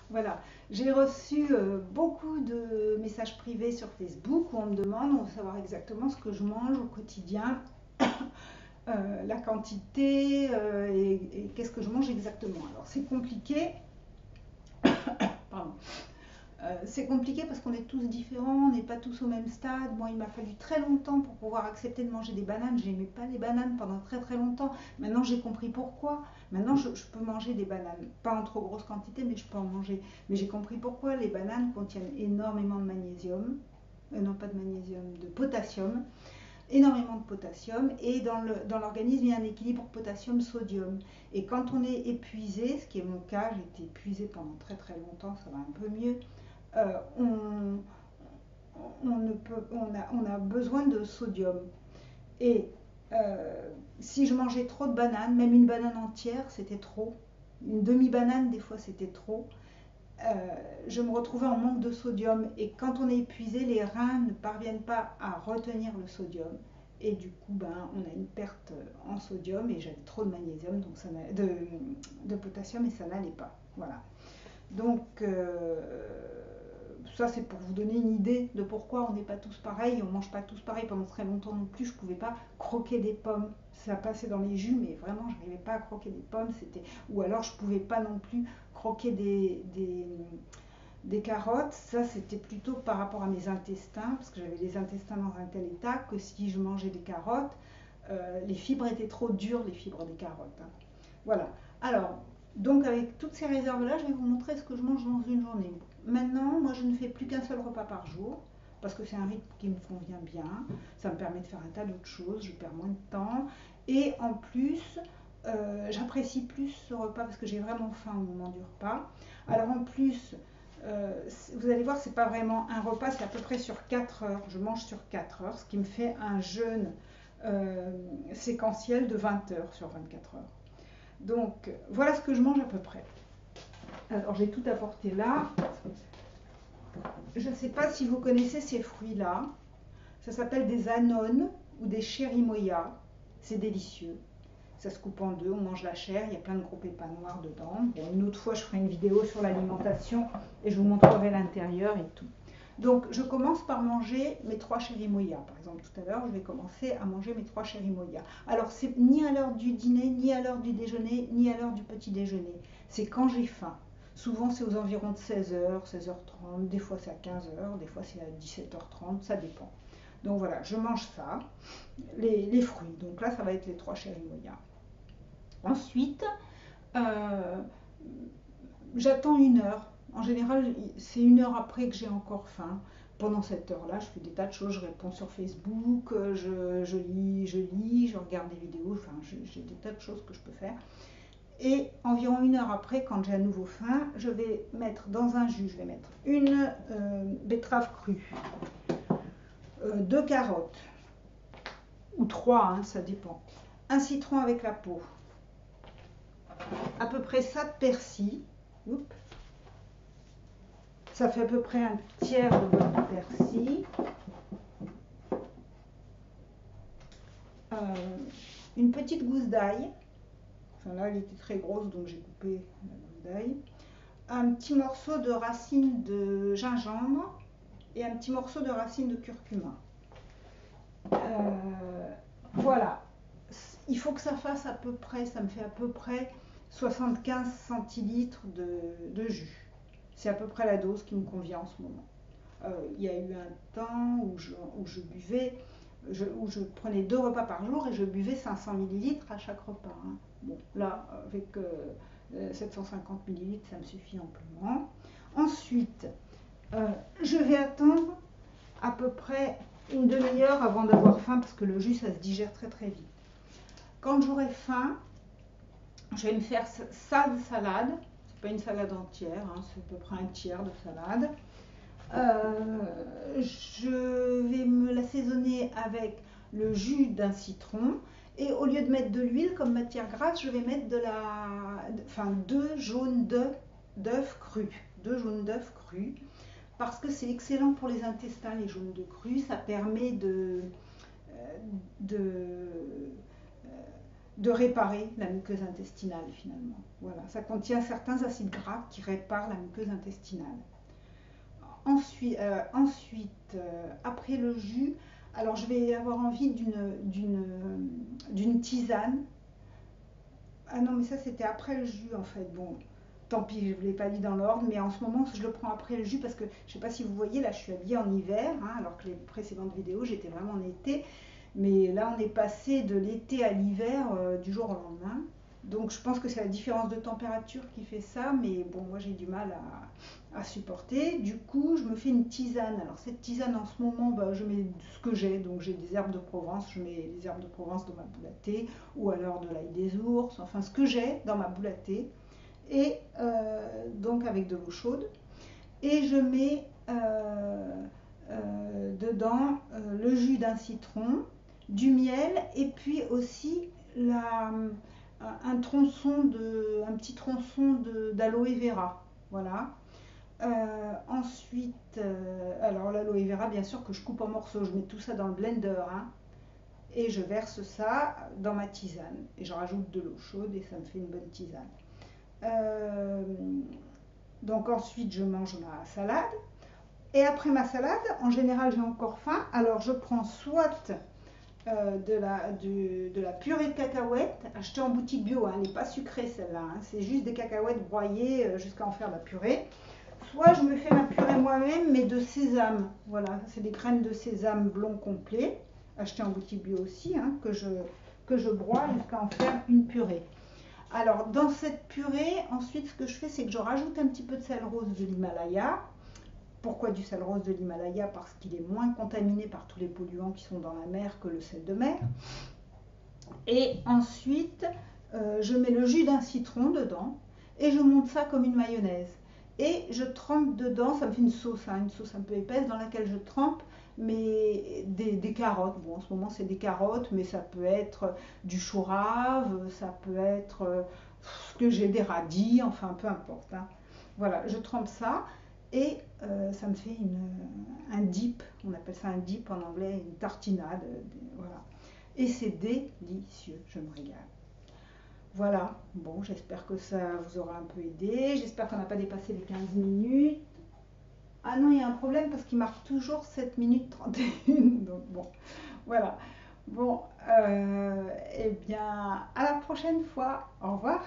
Voilà, j'ai reçu beaucoup de messages privés sur Facebook où on me demande, on veut savoir exactement ce que je mange au quotidien, la quantité et qu'est-ce que je mange exactement. Alors c'est compliqué, pardon. C'est compliqué parce qu'on est tous différents, on n'est pas tous au même stade. Moi, il m'a fallu très longtemps pour pouvoir accepter de manger des bananes. J'aimais pas les bananes pendant très très longtemps. Maintenant, j'ai compris pourquoi. Maintenant, je peux manger des bananes. Pas en trop grosse quantité, mais je peux en manger. Mais j'ai compris pourquoi les bananes contiennent énormément de magnésium. Non, pas de magnésium, de potassium. Énormément de potassium. Et dans l'organisme, il y a un équilibre potassium-sodium. Et quand on est épuisé, ce qui est mon cas, j'ai été épuisée pendant très très longtemps, ça va un peu mieux. euh, on, on a besoin de sodium. Et si je mangeais trop de bananes, même une banane entière, c'était trop. Une demi-banane, des fois, c'était trop. Euh, je me retrouvais en manque de sodium. Et quand on est épuisé, les reins ne parviennent pas à retenir le sodium. Et du coup, ben, on a une perte en sodium et j'avais trop de magnésium, donc de potassium et ça n'allait pas. Voilà. Donc, ça, c'est pour vous donner une idée de pourquoi on n'est pas tous pareils. On ne mange pas tous pareil. Pendant très longtemps non plus, je ne pouvais pas croquer des pommes. Ça passait dans les jus, mais vraiment, je n'arrivais pas à croquer des pommes. Ou alors, je ne pouvais pas non plus croquer des carottes. Ça, c'était plutôt par rapport à mes intestins, parce que j'avais les intestins dans un tel état que si je mangeais des carottes, les fibres étaient trop dures, les fibres des carottes, hein. Voilà. Alors, donc avec toutes ces réserves-là, je vais vous montrer ce que je mange dans une journée. Maintenant, moi, je ne fais plus qu'un seul repas par jour, parce que c'est un rythme qui me convient bien. Ça me permet de faire un tas d'autres choses, je perds moins de temps. Et en plus, j'apprécie plus ce repas parce que j'ai vraiment faim au moment du repas. Alors en plus, vous allez voir, c'est pas vraiment un repas, c'est à peu près sur 4 heures. Je mange sur 4 heures, ce qui me fait un jeûne séquentiel de 20 heures sur 24 heures. Donc, voilà ce que je mange à peu près. Alors, j'ai tout apporté là. Je ne sais pas si vous connaissez ces fruits-là. Ça s'appelle des anones ou des chérimoyas. C'est délicieux. Ça se coupe en deux, on mange la chair, il y a plein de gros pépins noirs dedans. Bon, une autre fois, je ferai une vidéo sur l'alimentation et je vous montrerai l'intérieur et tout. Donc, je commence par manger mes 3 chérimoyas. Par exemple, tout à l'heure, je vais commencer à manger mes 3 chérimoyas. Alors, c'est ni à l'heure du dîner, ni à l'heure du déjeuner, ni à l'heure du petit déjeuner. C'est quand j'ai faim. Souvent, c'est aux environs de 16h, 16h30. Des fois, c'est à 15h, des fois, c'est à 17h30. Ça dépend. Donc voilà, je mange ça, les fruits. Donc là, ça va être les 3 chérimoyas. Ensuite, euh, j'attends une heure. En général, c'est une heure après que j'ai encore faim. Pendant cette heure-là, je fais des tas de choses. Je réponds sur Facebook, je regarde des vidéos. Enfin, j'ai des tas de choses que je peux faire. Et environ une heure après, quand j'ai à nouveau faim, je vais mettre dans un jus, je vais mettre une betterave crue, 2 carottes, ou 3, hein, ça dépend. Un citron avec la peau, à peu près ça de persil. Oups. Ça fait à peu près un tiers de votre persil. Euh, une petite gousse d'ail. Enfin là, elle était très grosse, donc j'ai coupé la gousse d'ail. Un petit morceau de racine de gingembre et un petit morceau de racine de curcuma. Voilà. Il faut que ça fasse à peu près, ça me fait à peu près 75 centilitres de jus. C'est à peu près la dose qui me convient en ce moment. Il y a eu un temps où je buvais, où je prenais 2 repas par jour et je buvais 500 millilitres à chaque repas, hein. Bon, là, avec 750 millilitres, ça me suffit amplement. Ensuite, je vais attendre à peu près une demi-heure avant d'avoir faim parce que le jus, ça se digère très très vite. Quand j'aurai faim, je vais me faire ça de salade. C'est pas une salade entière, hein, c'est à peu près un tiers de salade. Je vais me l'assaisonner avec le jus d'un citron et au lieu de mettre de l'huile comme matière grasse, je vais mettre enfin 2 jaunes d'œufs crus, 2 jaunes d'œufs crus, parce que c'est excellent pour les intestins, les jaunes d'œufs crus. Ça permet de de réparer la muqueuse intestinale finalement. Voilà, ça contient certains acides gras qui réparent la muqueuse intestinale. Ensuite, après le jus, alors je vais avoir envie d'une tisane. Ah non, mais ça c'était après le jus en fait. Bon, tant pis, je ne vous l'ai pas dit dans l'ordre, mais en ce moment je le prends après le jus parce que je ne sais pas si vous voyez, là je suis habillée en hiver, hein, alors que les précédentes vidéos j'étais vraiment en été. Mais là on est passé de l'été à l'hiver du jour au lendemain. Donc je pense que c'est la différence de température qui fait ça, mais bon, moi j'ai du mal à supporter. Du coup, je me fais une tisane. Alors cette tisane en ce moment, bah, je mets ce que j'ai. Donc j'ai des herbes de Provence, je mets les herbes de Provence dans ma boule à thé, ou alors de l'ail des ours, enfin ce que j'ai dans ma boule à thé. Et donc avec de l'eau chaude. Et je mets dedans le jus d'un citron, du miel, et puis aussi un petit tronçon d'aloe vera. Voilà. Ensuite, alors l'aloe vera, bien sûr que je coupe en morceaux, je mets tout ça dans le blender, hein, et je verse ça dans ma tisane. Et je rajoute de l'eau chaude et ça me fait une bonne tisane. Donc ensuite, je mange ma salade. Et après ma salade, en général, j'ai encore faim. Alors je prends soit de la purée de cacahuètes achetée en boutique bio, hein, elle n'est pas sucrée celle-là, hein, c'est juste des cacahuètes broyées jusqu'à en faire la purée. Soit je me fais ma purée moi-même, mais de sésame. Voilà, c'est des graines de sésame blond complet, achetées en boutique bio aussi, hein, que je broie jusqu'à en faire une purée. Alors dans cette purée, ensuite ce que je fais, c'est que je rajoute un petit peu de sel rose de l'Himalaya. Pourquoi du sel rose de l'Himalaya? Parce qu'il est moins contaminé par tous les polluants qui sont dans la mer que le sel de mer. Et ensuite, je mets le jus d'un citron dedans et je monte ça comme une mayonnaise. Et je trempe dedans, ça me fait une sauce un peu épaisse dans laquelle je trempe des carottes. Bon, en ce moment c'est des carottes, mais ça peut être du chou rave, ça peut être ce que j'ai, des radis, enfin peu importe, hein. Voilà, je trempe ça et ça me fait un dip, on appelle ça un dip en anglais, une tartinade, voilà. Et c'est délicieux, je me régale. Voilà, bon, j'espère que ça vous aura un peu aidé, j'espère qu'on n'a pas dépassé les 15 minutes. Ah non, il y a un problème parce qu'il marque toujours 7 minutes 31, donc bon, voilà. Bon, eh bien, à la prochaine fois, au revoir.